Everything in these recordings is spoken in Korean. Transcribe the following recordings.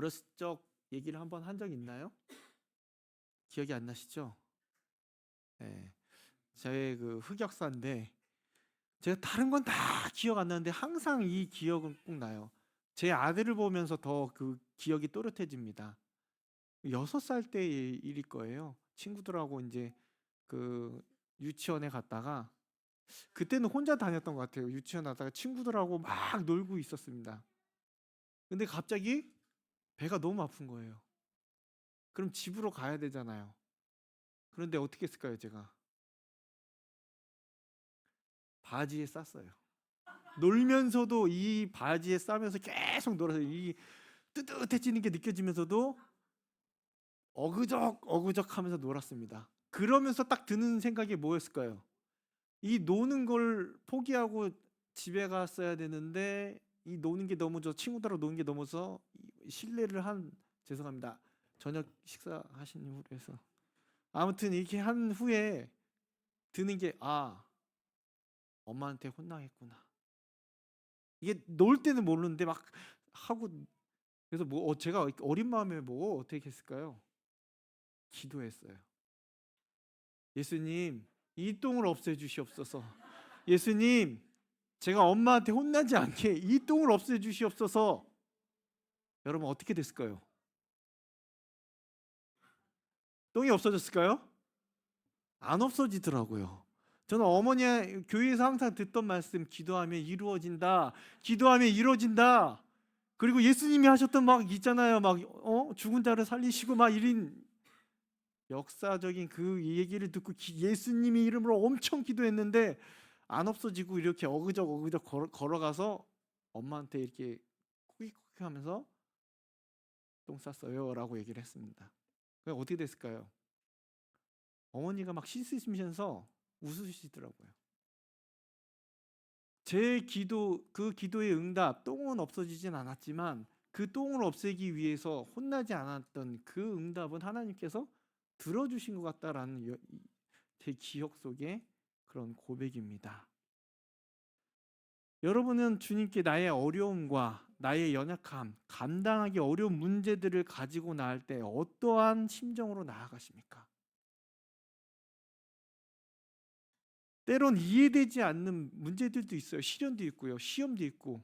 어렸을 적 얘기를 한번 한 적 있나요? 기억이 안 나시죠? 네. 저의 그 흑역사인데 제가 다른 건 다 기억 안 나는데 항상 이 기억은 꼭 나요. 제 아들을 보면서 더 그 기억이 또렷해집니다. 6살 때의 일일 거예요. 친구들하고 이제 그 유치원에 갔다가 그때는 혼자 다녔던 것 같아요. 유치원 갔다가 친구들하고 막 놀고 있었습니다. 근데 갑자기 배가 너무 아픈 거예요. 그럼 집으로 가야 되잖아요. 그런데 어떻게 했을까요, 제가? 바지에 쌌어요. 놀면서도 이 바지에 싸면서 계속 놀아서 이 뜨뜻해지는 게 느껴지면서도 어그적 어그적 하면서 놀았습니다. 그러면서 딱 드는 생각이 뭐였을까요? 이 노는 걸 포기하고 집에 갔어야 되는데 이 노는 게 너무 친구들하고 노는 게 너무서 실례를 한 죄송합니다. 저녁 식사하신 후로 해서 아무튼 이렇게 한 후에 드는 게 엄마한테 혼나겠구나. 이게 놀 때는 모르는데 막 하고 그래서 제가 어린 마음에 어떻게 했을까요? 기도했어요. 예수님, 이 똥을 없애 주시옵소서. 예수님, 제가 엄마한테 혼나지 않게 이 똥을 없애 주시옵소서. 여러분 어떻게 됐을까요? 똥이 없어졌을까요? 안 없어지더라고요. 저는 어머니 교회에서 항상 듣던 말씀, 기도하면 이루어진다. 기도하면 이루어진다. 그리고 예수님이 하셨던 막 있잖아요. 막 죽은 자를 살리시고 막 이런 역사적인 그 얘기를 듣고 예수님의 이름으로 엄청 기도했는데 안 없어지고 이렇게 어그적 어그적 걸어가서 엄마한테 이렇게 쿠익쿠익 하면서 똥 쌌어요라고 얘기를 했습니다. 그럼 어떻게 됐을까요? 어머니가 막 씻으시면서 웃으시더라고요. 제 기도, 그 기도의 응답, 똥은 없어지진 않았지만 그 똥을 없애기 위해서 혼나지 않았던 그 응답은 하나님께서 들어주신 것 같다라는 제 기억 속에 그런 고백입니다. 여러분은 주님께 나의 어려움과 나의 연약함, 감당하기 어려운 문제들을 가지고 나갈 때 어떠한 심정으로 나아가십니까? 때론 이해되지 않는 문제들도 있어요. 시련도 있고요. 시험도 있고.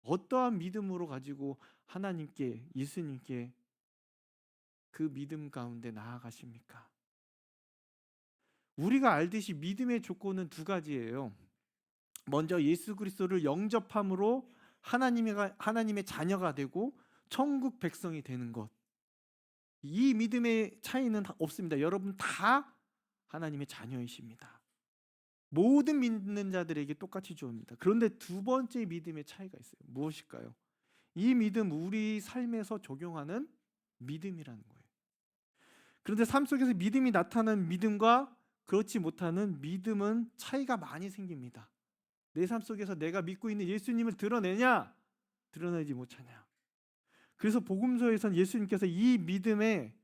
어떠한 믿음으로 가지고 하나님께, 예수님께 그 믿음 가운데 나아가십니까? 우리가 알듯이 믿음의 조건은 두 가지예요. 먼저 예수 그리스도를 영접함으로 하나님의 자녀가 되고 천국 백성이 되는 것. 이 믿음의 차이는 없습니다. 여러분 다 하나님의 자녀이십니다. 모든 믿는 자들에게 똑같이 주옵니다. 그런데 두 번째 믿음의 차이가 있어요. 무엇일까요? 이 믿음 우리 삶에서 적용하는 믿음이라는 거예요. 그런데 삶 속에서 믿음이 나타나는 믿음과 그렇지 못하는 믿음은 차이가 많이 생깁니다. 내 삶 속에서 내가 믿고 있는 예수님을 드러내냐, 드러내지 못하냐. 그래서 복음서에서는 예수님께서 이 믿음의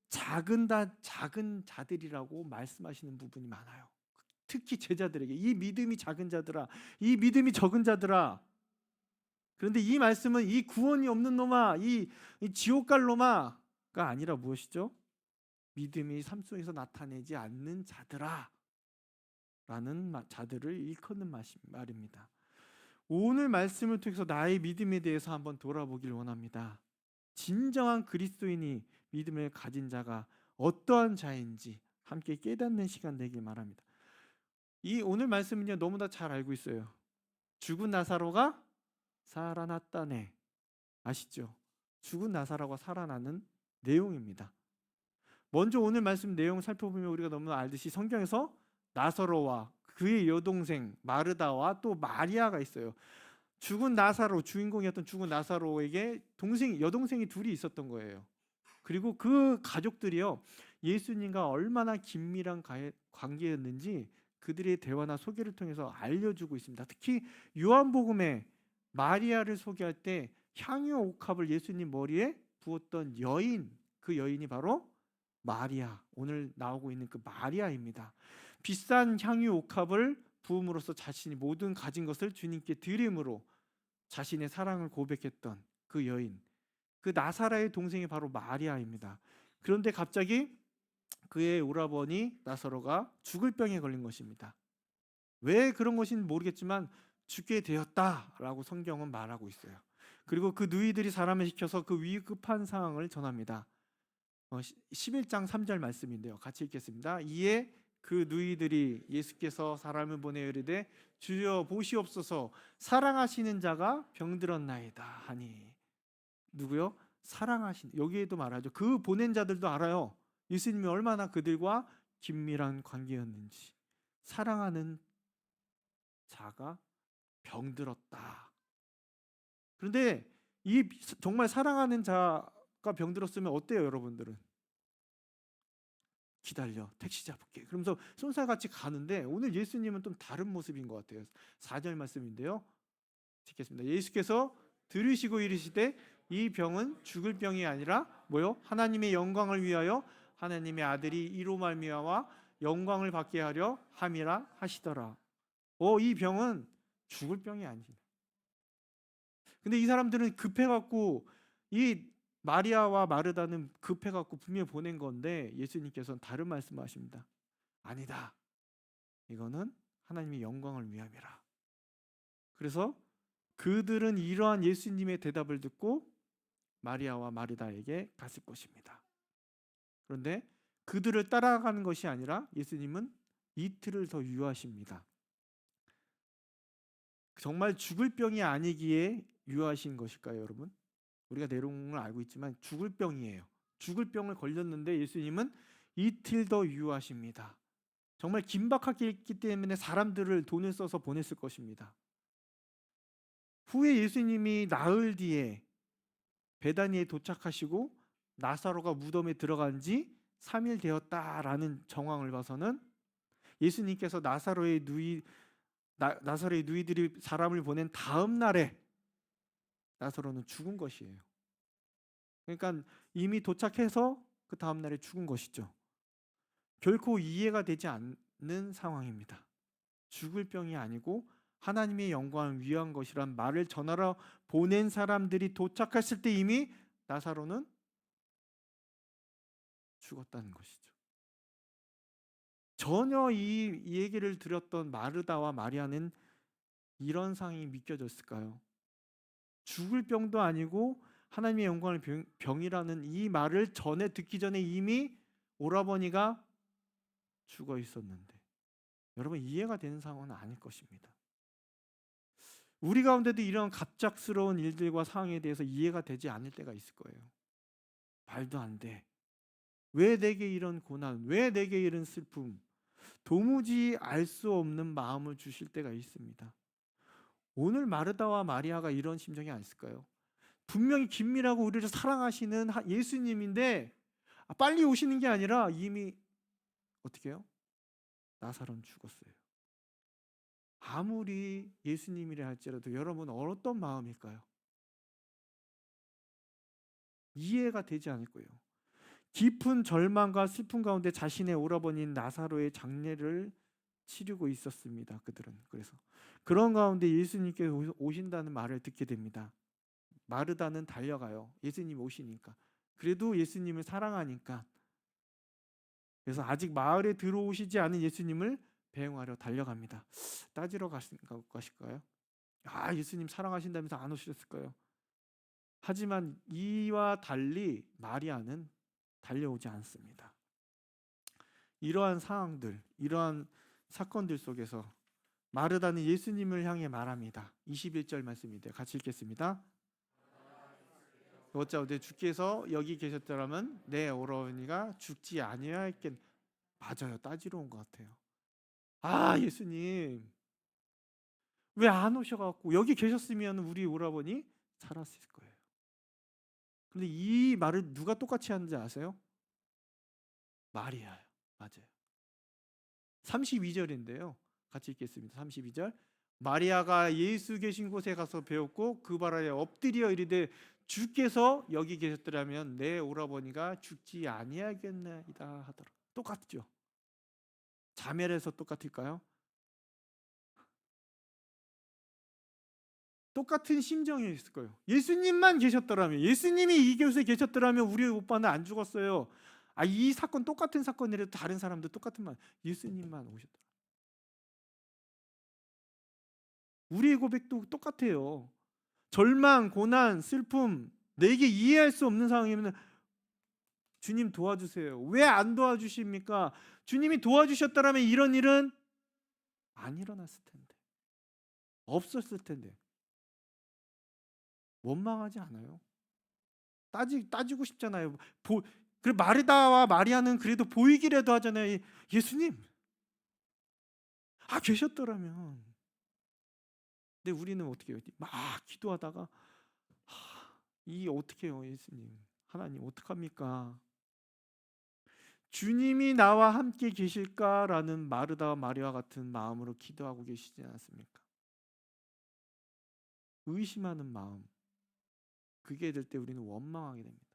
작은 자들이라고 말씀하시는 부분이 많아요. 특히 제자들에게 이 믿음이 작은 자들아, 이 믿음이 적은 자들아. 그런데 이 말씀은 이 구원이 없는 놈아, 이 지옥 갈 놈아가 아니라 무엇이죠? 믿음이 삶 속에서 나타내지 않는 자들아 라는 자들을 일컫는 말입니다. 오늘 말씀을 통해서 나의 믿음에 대해서 한번 돌아보길 원합니다. 진정한 그리스도인이 믿음을 가진 자가 어떠한 자인지 함께 깨닫는 시간 되길 바랍니다. 이 오늘 말씀은요 너무나 잘 알고 있어요. 죽은 나사로가 살아났다네. 아시죠? 죽은 나사로가 살아나는 내용입니다. 먼저 오늘 말씀 내용 살펴보면 우리가 너무 알듯이 성경에서 나사로와 그의 여동생 마르다와 또 마리아가 있어요. 죽은 나사로, 주인공이었던 죽은 나사로에게 여동생이 둘이 있었던 거예요. 그리고 그 가족들이요 예수님과 얼마나 긴밀한 관계였는지 그들의 대화나 소개를 통해서 알려주고 있습니다. 특히 요한복음에 마리아를 소개할 때 향유 옥합을 예수님 머리에 부었던 여인, 그 여인이 바로 마리아, 오늘 나오고 있는 그 마리아입니다. 비싼 향유 옥합을 부음으로써 자신이 모든 가진 것을 주님께 드림으로 자신의 사랑을 고백했던 그 여인, 그 나사로의 동생이 바로 마리아입니다. 그런데 갑자기 그의 오라버니 나사로가 죽을 병에 걸린 것입니다. 왜 그런 것인지 모르겠지만 죽게 되었다라고 성경은 말하고 있어요. 그리고 그 누이들이 사람을 시켜서 그 위급한 상황을 전합니다. 11장 3절 말씀인데요. 같이 읽겠습니다. 이에 그 누이들이 예수께서 사람을 보내어 이르되 주여 보시옵소서 사랑하시는 자가 병들었나이다 하니. 누구요? 사랑하신, 여기에도 말하죠. 그 보낸 자들도 알아요. 예수님이 얼마나 그들과 긴밀한 관계였는지. 사랑하는 자가 병들었다. 그런데 이 정말 사랑하는 자가 병들었으면 어때요, 여러분들은? 기다려, 택시 잡을게. 그러면서 쏜살같이 가는데 오늘 예수님은 좀 다른 모습인 것 같아요. 4절 말씀인데요. 읽겠습니다. 예수께서 들으시고 이르시되 이 병은 죽을 병이 아니라 뭐요? 하나님의 영광을 위하여 하나님의 아들이 이로 말미암아 영광을 받게 하려 함이라 하시더라. 이 병은 죽을 병이 아니지. 근데 이 사람들은 급해갖고, 이 마리아와 마르다는 급해갖고 분명히 보낸 건데 예수님께서는 다른 말씀하십니다. 아니다. 이거는 하나님의 영광을 위함이라. 그래서 그들은 이러한 예수님의 대답을 듣고 마리아와 마르다에게 갔을 것입니다. 그런데 그들을 따라가는 것이 아니라 예수님은 이틀을 더 유하십니다. 정말 죽을 병이 아니기에 유하신 것일까요, 여러분? 우리가 내용을 알고 있지만 죽을 병이에요. 죽을 병을 걸렸는데 예수님은 이틀 더 유하십니다. 정말 긴박하게 있기 때문에 사람들을 돈을 써서 보냈을 것입니다. 후에 예수님이 나흘 뒤에 베다니에 도착하시고 나사로가 무덤에 들어간 지 3일 되었다라는 정황을 봐서는 예수님께서 나사로의 누이들이 사람을 보낸 다음 날에 나사로는 죽은 것이에요. 그러니까 이미 도착해서 그 다음 날에 죽은 것이죠. 결코 이해가 되지 않는 상황입니다. 죽을 병이 아니고 하나님의 영광을 위한 것이란 말을 전하러 보낸 사람들이 도착했을 때 이미 나사로는 죽었다는 것이죠. 전혀 이 얘기를 들었던 마르다와 마리아는 이런 상황이 믿겨졌을까요? 죽을 병도 아니고 하나님의 영광을 병이라는 이 말을 전에 듣기 전에 이미 오라버니가 죽어 있었는데, 여러분 이해가 되는 상황은 아닐 것입니다. 우리 가운데도 이런 갑작스러운 일들과 상황에 대해서 이해가 되지 않을 때가 있을 거예요. 말도 안 돼. 왜 내게 이런 고난, 왜 내게 이런 슬픔, 도무지 알 수 없는 마음을 주실 때가 있습니다. 오늘 마르다와 마리아가 이런 심정이 아닐까요? 분명히 긴밀하고 우리를 사랑하시는 예수님인데 빨리 오시는 게 아니라 이미 어떻게 해요? 나사로는 죽었어요. 아무리 예수님이라 할지라도 여러분 어떤 마음일까요? 이해가 되지 않을 거예요. 깊은 절망과 슬픔 가운데 자신의 오라버니인 나사로의 장례를 치르고 있었습니다. 그들은. 그래서 그런 가운데 예수님께서 오신다는 말을 듣게 됩니다. 마르다는 달려가요. 예수님 오시니까. 그래도 예수님을 사랑하니까. 그래서 아직 마을에 들어오시지 않은 예수님을 배웅하려 달려갑니다. 따지러 가실까요? 예수님 사랑하신다면서 안 오셨을까요? 하지만 이와 달리 마리아는 달려오지 않습니다. 이러한 상황들, 이러한 사건들 속에서 마르다는 예수님을 향해 말합니다. 21절 말씀인데 같이 읽겠습니다. 어찌하되 주께서 여기 계셨더라면 내 오라버니가 죽지 아니하였겠. 맞아요. 따지러 온 것 같아요. 예수님 왜 안 오셔갖고 여기 계셨으면 우리 오라버니 살았을 거예요. 그런데 이 말을 누가 똑같이 하는지 아세요? 마리아요. 맞아요. 32절인데요. 같이 읽겠습니다. 32절. 마리아가 예수 계신 곳에 가서 배웠고 그 발 아래 엎드려 이르되 주께서 여기 계셨더라면 내 오라버니가 죽지 아니하겠나이다 하더라. 똑같죠. 자멸해서 똑같을까요? 똑같은 심정이었을 거예요. 예수님만 계셨더라면, 예수님이 이곳에 계셨더라면 우리 오빠는 안 죽었어요. 이 사건 똑같은 사건이라도 다른 사람도 똑같은 말, 예수님만 오셨다. 우리의 고백도 똑같아요. 절망, 고난, 슬픔, 내게 이해할 수 없는 상황이면 주님 도와주세요. 왜 안 도와주십니까? 주님이 도와주셨더라면 이런 일은 안 일어났을 텐데, 없었을 텐데. 원망하지 않아요? 따지고 싶잖아요. 그래, 마르다와 마리아는 그래도 보이기라도 하잖아요. 예수님, 계셨더라면. 근데 우리는 어떻게 해요? 막 기도하다가 이 어떻게 해요, 예수님, 하나님 어떡합니까? 주님이 나와 함께 계실까라는 마르다와 마리아 같은 마음으로 기도하고 계시지 않습니까? 의심하는 마음, 그게 될 때 우리는 원망하게 됩니다.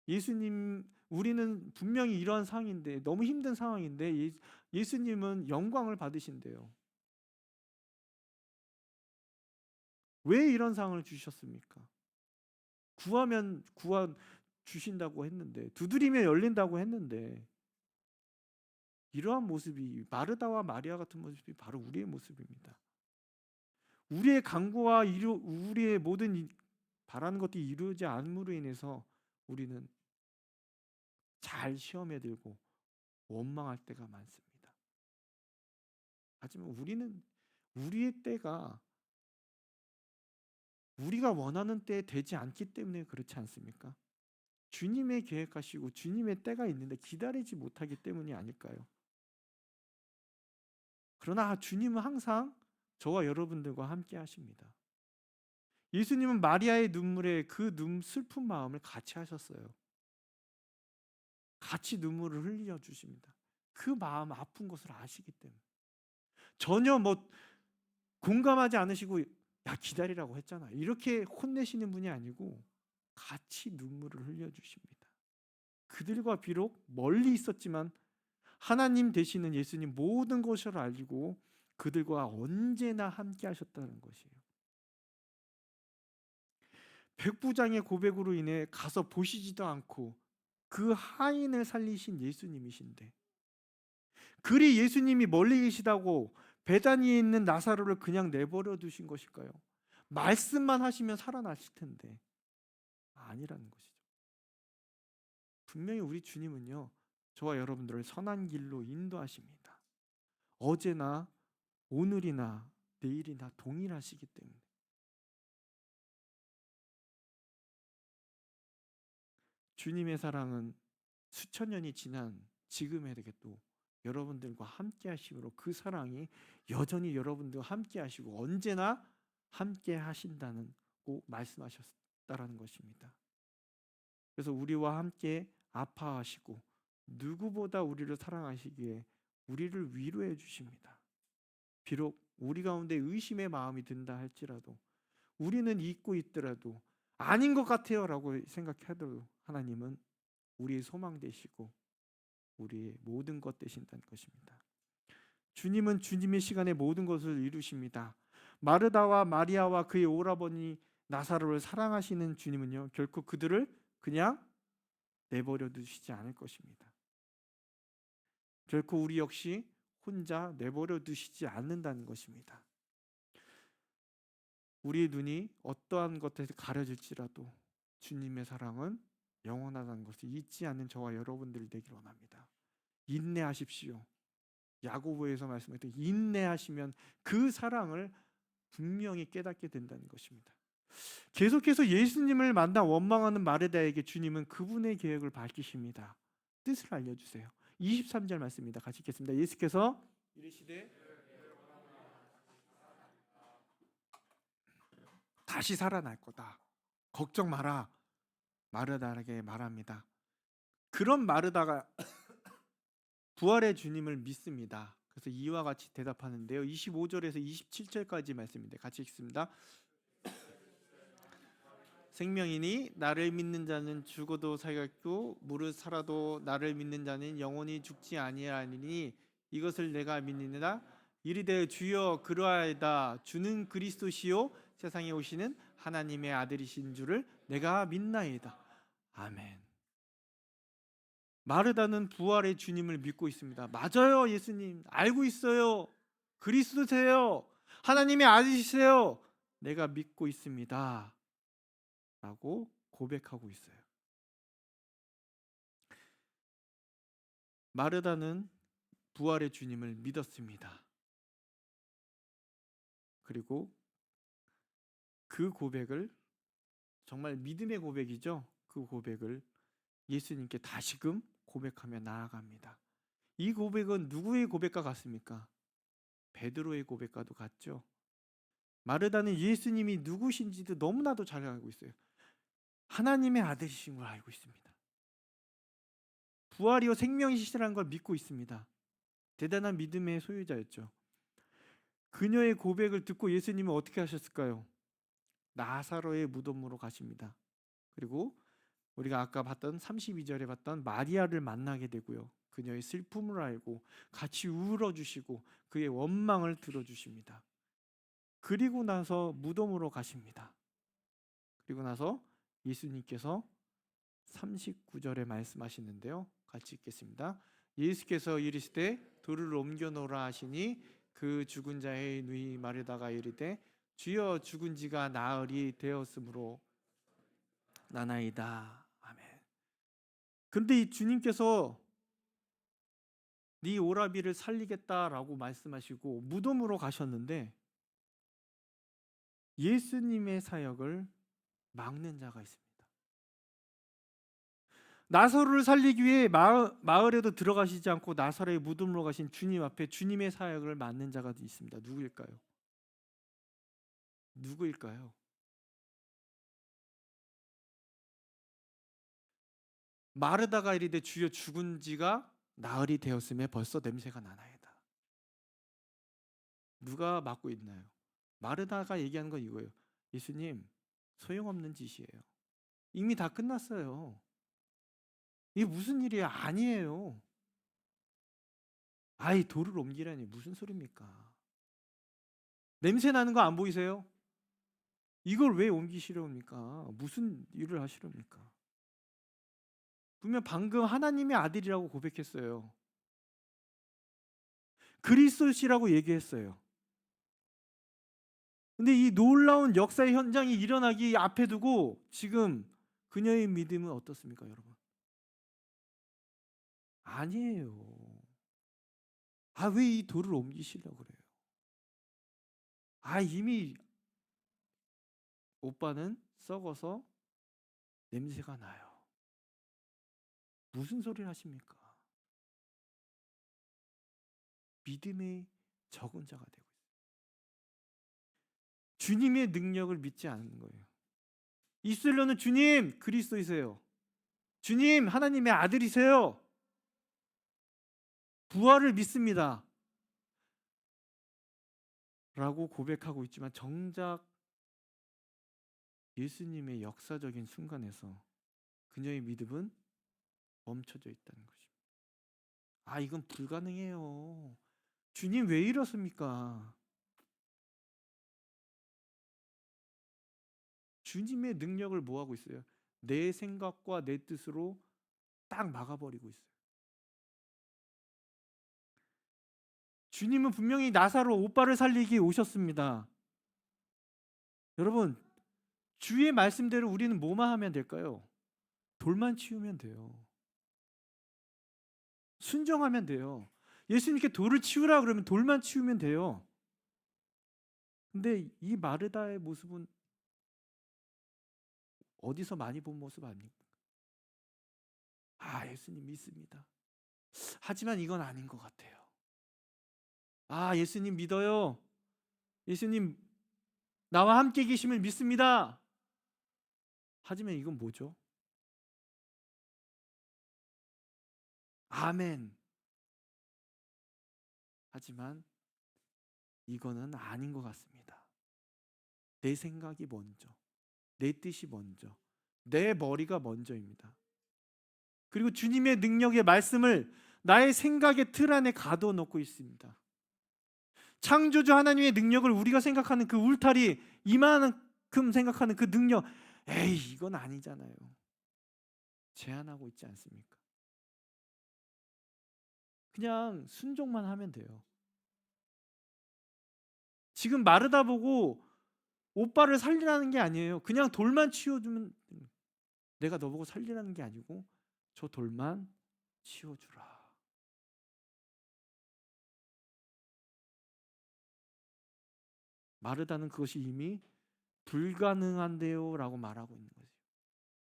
예수님, 우리는 분명히 이러한 상황인데, 너무 힘든 상황인데 예수님은 영광을 받으신대요. 왜 이런 상황을 주셨습니까? 구하면 주신다고 했는데, 두드리면 열린다고 했는데, 이러한 모습이, 마르다와 마리아 같은 모습이 바로 우리의 모습입니다. 우리의 간구와 우리의 모든 바라는 것들이 이루어지지 않음으로 인해서 우리는 잘 시험에 들고 원망할 때가 많습니다. 하지만 우리는 우리의 때가 우리가 원하는 때에 되지 않기 때문에 그렇지 않습니까? 주님의 계획하시고 주님의 때가 있는데 기다리지 못하기 때문이 아닐까요? 그러나 주님은 항상 저와 여러분들과 함께 하십니다. 예수님은 마리아의 눈물에 그 슬픈 마음을 같이 하셨어요. 같이 눈물을 흘려 주십니다. 그 마음 아픈 것을 아시기 때문에. 전혀 공감하지 않으시고 기다리라고 했잖아, 이렇게 혼내시는 분이 아니고 같이 눈물을 흘려 주십니다. 그들과 비록 멀리 있었지만 하나님 되시는 예수님 모든 것을 알고 그들과 언제나 함께 하셨다는 것이에요. 백부장의 고백으로 인해 가서 보시지도 않고 그 하인을 살리신 예수님이신데, 그리 예수님이 멀리 계시다고 베다니에 있는 나사로를 그냥 내버려 두신 것일까요? 말씀만 하시면 살아나실 텐데 아니라는 것이죠. 분명히 우리 주님은요, 저와 여러분들을 선한 길로 인도하십니다. 어제나 오늘이나 내일이나 동일하시기 때문에. 주님의 사랑은 수천 년이 지난 지금에도 여러분들과 함께 하시므로 그 사랑이 여전히 여러분들과 함께 하시고 언제나 함께 하신다는 고 말씀하셨다라는 것입니다. 그래서 우리와 함께 아파하시고 누구보다 우리를 사랑하시기에 우리를 위로해 주십니다. 비록 우리 가운데 의심의 마음이 든다 할지라도, 우리는 잊고 있더라도 아닌 것 같아요 라고 생각해도 하나님은 우리의 소망 되시고 우리의 모든 것 되신다는 것입니다. 주님은 주님의 시간에 모든 것을 이루십니다. 마르다와 마리아와 그의 오라버니 나사로를 사랑하시는 주님은요, 결코 그들을 그냥 내버려 두시지 않을 것입니다. 결코 우리 역시 혼자 내버려 두시지 않는다는 것입니다. 우리의 눈이 어떠한 것에 가려질지라도 주님의 사랑은 영원하다는 것을 잊지 않는 저와 여러분들이 되기를 원합니다. 인내하십시오. 야고보에서 말씀했던 인내하시면 그 사랑을 분명히 깨닫게 된다는 것입니다. 계속해서 예수님을 만나 원망하는 마르다에게 주님은 그분의 계획을 밝히십니다. 뜻을 알려주세요. 23절 말씀입니다. 같이 읽겠습니다. 예수께서 이르시되 다시 살아날 거다, 걱정 마라, 마르다에게 말합니다. 그런 마르다가 부활의 주님을 믿습니다. 그래서 이와 같이 대답하는데요, 25절에서 27절까지 말씀입니다. 같이 읽습니다. 생명이니 나를 믿는 자는 죽어도 살겠고 무릇 살아도 나를 믿는 자는 영원히 죽지 아니하리니 이것을 내가 믿느니라. 이르되 주여 그러하이다. 주는 그리스도시요 세상에 오시는 하나님의 아들이신 줄을 내가 믿나이다. 아멘. 마르다는 부활의 주님을 믿고 있습니다. 맞아요, 예수님. 알고 있어요. 그리스도세요. 하나님의 아들이세요. 내가 믿고 있습니다. 라고 고백하고 있어요. 마르다는 부활의 주님을 믿었습니다. 그리고 그 고백을, 정말 믿음의 고백이죠. 그 고백을 예수님께 다시금 고백하며 나아갑니다. 이 고백은 누구의 고백과 같습니까? 베드로의 고백과도 같죠. 마르다는 예수님이 누구신지도 너무나도 잘 알고 있어요. 하나님의 아들이신 걸 알고 있습니다. 부활이요 생명이시라는 걸 믿고 있습니다. 대단한 믿음의 소유자였죠. 그녀의 고백을 듣고 예수님은 어떻게 하셨을까요? 나사로의 무덤으로 가십니다. 그리고 우리가 아까 봤던 32절에 봤던 마리아를 만나게 되고요. 그녀의 슬픔을 알고 같이 울어주시고 그의 원망을 들어주십니다. 그리고 나서 무덤으로 가십니다. 그리고 나서 예수님께서 39절에 말씀하시는데요. 같이 읽겠습니다. 예수께서 이르시되 돌을 옮겨 놓으라 하시니 그 죽은 자의 누이 마르다가 이르되 주여 죽은 지가 나흘이 되었으므로 나나이다. 아멘. 그런데 이 주님께서 네 오라비를 살리겠다라고 말씀하시고 무덤으로 가셨는데 예수님의 사역을 막는 자가 있습니다. 나사로를 살리기 위해 마을에도 들어가시지 않고 나사로의 무덤으로 가신 주님 앞에 주님의 사역을 막는 자가 있습니다. 누구일까요? 누구일까요? 마르다가 이르되 주여 죽은 지가 나흘이 되었음에 벌써 냄새가 나나이다. 누가 맡고 있나요? 마르다가 얘기하는 건 이거예요. 예수님, 소용없는 짓이에요. 이미 다 끝났어요. 이게 무슨 일이야? 아니에요. 아이, 돌을 옮기라니 무슨 소리입니까? 냄새 나는 거 안 보이세요? 이걸 왜 옮기시려합니까? 무슨 일을 하시렵니까? 분명 방금 하나님의 아들이라고 고백했어요. 그리스도시라고 얘기했어요. 근데 이 놀라운 역사의 현장이 일어나기 앞에 두고 지금 그녀의 믿음은 어떻습니까, 여러분? 아니에요. 왜 이 돌을 옮기시려고 그래요? 이미 오빠는 썩어서 냄새가 나요. 무슨 소리를 하십니까? 믿음의 적은 자가 되고 있어요. 주님의 능력을 믿지 않는 거예요. 이스라엘은 주님 그리스도이세요. 주님 하나님의 아들이세요. 부활을 믿습니다. 라고 고백하고 있지만 정작 예수님의 역사적인 순간에서 그녀의 믿음은 멈춰져 있다는 것입니다. 이건 불가능해요. 주님 왜 이러십니까? 주님의 능력을 뭐하고 있어요? 내 생각과 내 뜻으로 딱 막아버리고 있어요. 주님은 분명히 나사로 오빠를 살리기 오셨습니다. 여러분, 주의 말씀대로 우리는 뭐만 하면 될까요? 돌만 치우면 돼요. 순종하면 돼요. 예수님께 돌을 치우라 그러면 돌만 치우면 돼요. 근데 이 마르다의 모습은 어디서 많이 본 모습 아닙니까? 예수님 믿습니다. 하지만 이건 아닌 것 같아요. 예수님 믿어요. 예수님 나와 함께 계심을 믿습니다. 하지만 이건 뭐죠? 아멘. 하지만 이거는 아닌 것 같습니다. 내 생각이 먼저, 내 뜻이 먼저, 내 머리가 먼저입니다. 그리고 주님의 능력의 말씀을 나의 생각의 틀 안에 가둬놓고 있습니다. 창조주 하나님의 능력을 우리가 생각하는 그 울타리, 이만큼 생각하는 그 능력, 에이 이건 아니잖아요. 제한하고 있지 않습니까? 그냥 순종만 하면 돼요. 지금 마르다 보고 오빠를 살리라는 게 아니에요. 그냥 돌만 치워주면, 내가 너보고 살리라는 게 아니고 저 돌만 치워주라. 마르다는 그것이 이미 불가능한데요 라고 말하고 있는 거죠.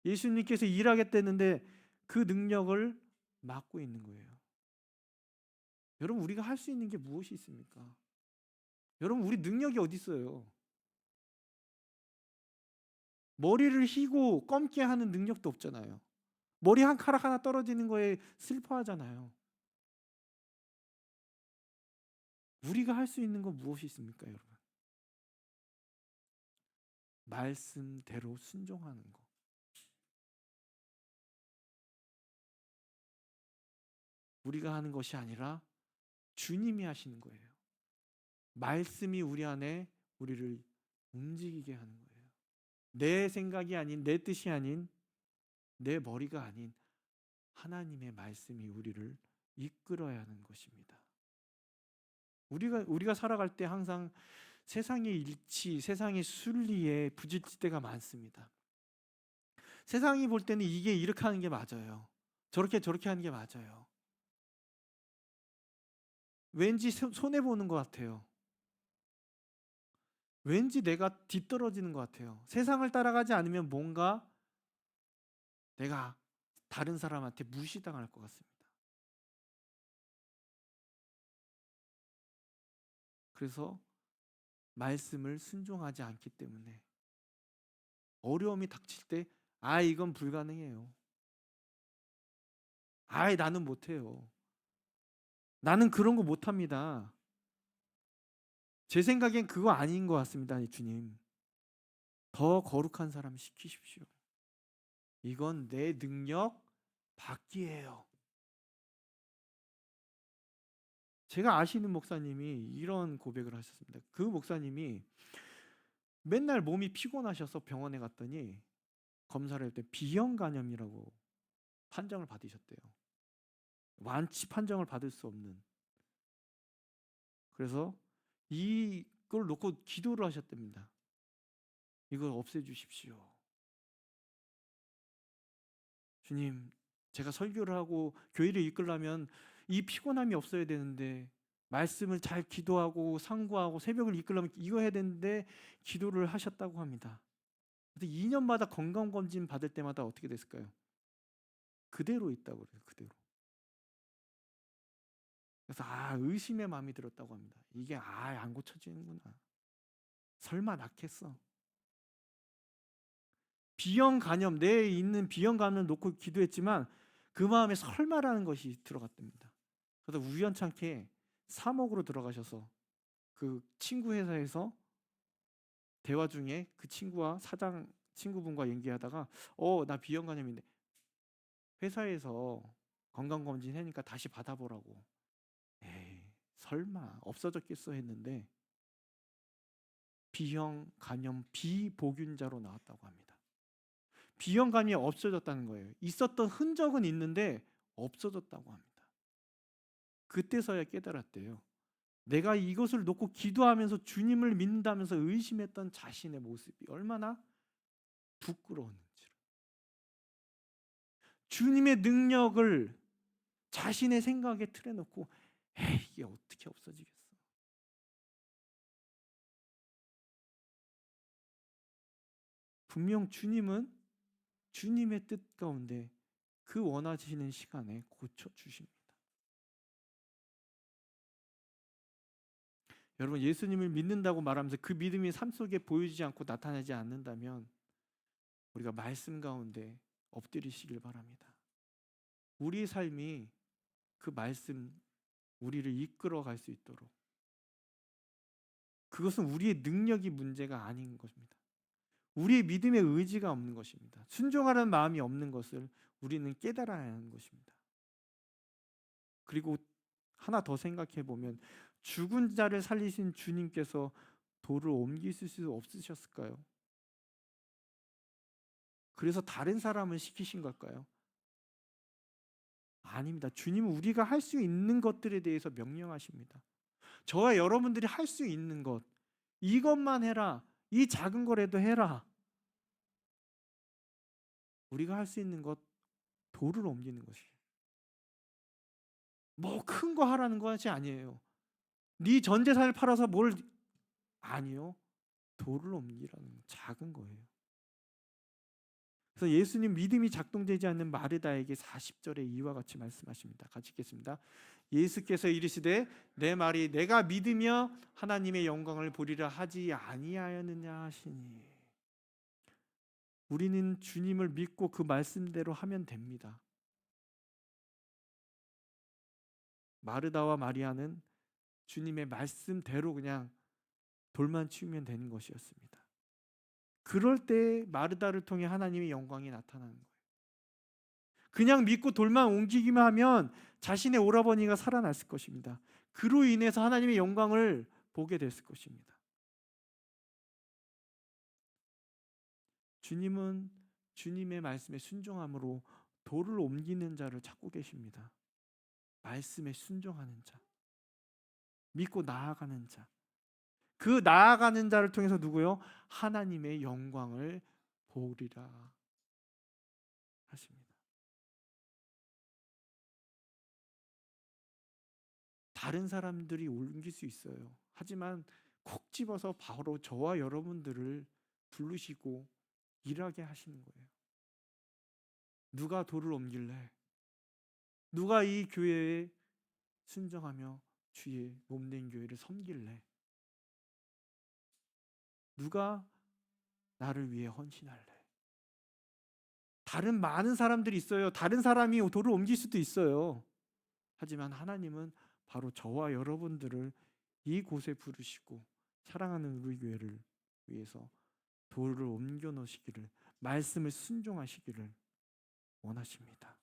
예수님께서 일하겠다는데 그 능력을 막고 있는 거예요. 여러분, 우리가 할 수 있는 게 무엇이 있습니까? 여러분, 우리 능력이 어디 있어요? 머리를 휘고 검게 하는 능력도 없잖아요. 머리 한 가락 하나 떨어지는 거에 슬퍼하잖아요. 우리가 할 수 있는 건 무엇이 있습니까, 여러분? 말씀대로 순종하는 거. 우리가 하는 것이 아니라 주님이 하시는 거예요. 말씀이 우리 안에 우리를 움직이게 하는 거예요. 내 생각이 아닌, 내 뜻이 아닌, 내 머리가 아닌 하나님의 말씀이 우리를 이끌어야 하는 것입니다. 우리가 살아갈 때 항상 세상의 일치, 세상의 순리에 부딪힐 때가 많습니다. 세상이 볼 때는 이게 이렇게 하는 게 맞아요. 저렇게 하는 게 맞아요. 왠지 손해 보는 것 같아요. 왠지 내가 뒤떨어지는 것 같아요. 세상을 따라가지 않으면 뭔가 내가 다른 사람한테 무시당할 것 같습니다. 그래서 말씀을 순종하지 않기 때문에 어려움이 닥칠 때 이건 불가능해요. 나는 못해요. 나는 그런 거 못합니다. 제 생각엔 그거 아닌 것 같습니다. 주님, 더 거룩한 사람 시키십시오. 이건 내 능력 밖이에요. 제가 아시는 목사님이 이런 고백을 하셨습니다. 그 목사님이 맨날 몸이 피곤하셔서 병원에 갔더니 검사를 할 때 B형 간염이라고 판정을 받으셨대요. 완치 판정을 받을 수 없는. 그래서 이걸 놓고 기도를 하셨답니다. 이걸 없애주십시오. 주님, 제가 설교를 하고 교회를 이끌려면 이 피곤함이 없어야 되는데, 말씀을 잘 기도하고 상고하고 새벽을 이끌려면 이거 해야 되는데 기도를 하셨다고 합니다. 그래서 2년마다 건강검진 받을 때마다 어떻게 됐을까요? 그대로 있다고 그래요. 그대로. 그래서 의심의 마음이 들었다고 합니다. 이게 안 고쳐지는구나. 설마 낫겠어. B형 간염, 내에 있는 B형 간염을 놓고 기도했지만 그 마음에 설마라는 것이 들어갔답니다. 그래서 우연찮게 3억으로 들어가셔서 그 친구 회사에서 대화 중에 그 친구와 사장 친구분과 얘기하다가 나 B형 간염인데 회사에서 건강검진 하니까 다시 받아보라고. 에이, 설마 없어졌겠어 했는데 B형 간염 비보균자로 나왔다고 합니다. B형 간염이 없어졌다는 거예요. 있었던 흔적은 있는데 없어졌다고 합니다. 그때서야 깨달았대요. 내가 이것을 놓고 기도하면서 주님을 믿는다면서 의심했던 자신의 모습이 얼마나 부끄러웠는지를. 주님의 능력을 자신의 생각에 틀에 놓고 이게 어떻게 없어지겠어. 분명 주님은 주님의 뜻 가운데 그 원하시는 시간에 고쳐주십니다. 여러분, 예수님을 믿는다고 말하면서 그 믿음이 삶 속에 보이지 않고 나타나지 않는다면 우리가 말씀 가운데 엎드리시길 바랍니다. 우리의 삶이 그 말씀, 우리를 이끌어 갈 수 있도록, 그것은 우리의 능력이 문제가 아닌 것입니다. 우리의 믿음의 의지가 없는 것입니다. 순종하는 마음이 없는 것을 우리는 깨달아야 하는 것입니다. 그리고 하나 더 생각해 보면 죽은 자를 살리신 주님께서 돌을 옮기실 수 없으셨을까요? 그래서 다른 사람을 시키신 걸까요? 아닙니다. 주님은 우리가 할 수 있는 것들에 대해서 명령하십니다. 저와 여러분들이 할 수 있는 것, 이것만 해라. 이 작은 거라도 해라. 우리가 할 수 있는 것, 돌을 옮기는 것이에요. 뭐 큰 거 하라는 것이 아니에요. 네 전 재산을 팔아서 뭘, 아니요. 돌을 옮기라는 작은 거예요. 그래서 예수님 믿음이 작동되지 않는 마르다에게 40절에 이와 같이 말씀하십니다. 같이 읽겠습니다. 예수께서 이르시되 내 말이 내가 믿으며 하나님의 영광을 보리라 하지 아니하였느냐 하시니. 우리는 주님을 믿고 그 말씀대로 하면 됩니다. 마르다와 마리아는 주님의 말씀대로 그냥 돌만 치우면 되는 것이었습니다. 그럴 때 마르다를 통해 하나님의 영광이 나타나는 거예요. 그냥 믿고 돌만 옮기기만 하면 자신의 오라버니가 살아났을 것입니다. 그로 인해서 하나님의 영광을 보게 됐을 것입니다. 주님은 주님의 말씀에 순종함으로 돌을 옮기는 자를 찾고 계십니다. 말씀에 순종하는 자, 믿고 나아가는 자. 그 나아가는 자를 통해서 누구요? 하나님의 영광을 보리라 하십니다. 다른 사람들이 옮길 수 있어요. 하지만 콕 집어서 바로 저와 여러분들을 부르시고 일하게 하시는 거예요. 누가 돌을 옮길래? 누가 이 교회에 순종하며 주의 몸된 교회를 섬길래? 누가 나를 위해 헌신할래? 다른 많은 사람들이 있어요. 다른 사람이 돌을 옮길 수도 있어요. 하지만 하나님은 바로 저와 여러분들을 이곳에 부르시고 사랑하는 우리 교회를 위해서 돌을 옮겨 놓으시기를, 말씀을 순종하시기를 원하십니다.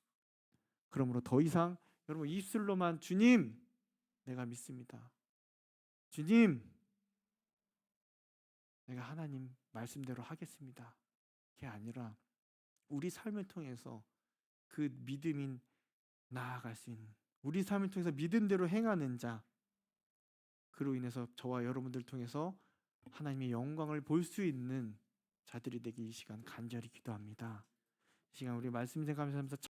그러므로 더 이상 여러분 입술로만 주님 내가 믿습니다, 주님 내가 하나님 말씀대로 하겠습니다, 그게 아니라 우리 삶을 통해서 그 믿음인 나아갈 수 있는, 우리 삶을 통해서 믿음대로 행하는 자, 그로 인해서 저와 여러분들 통해서 하나님의 영광을 볼 수 있는 자들이 되기 이 시간 간절히 기도합니다. 이 시간 우리 말씀 생각하면서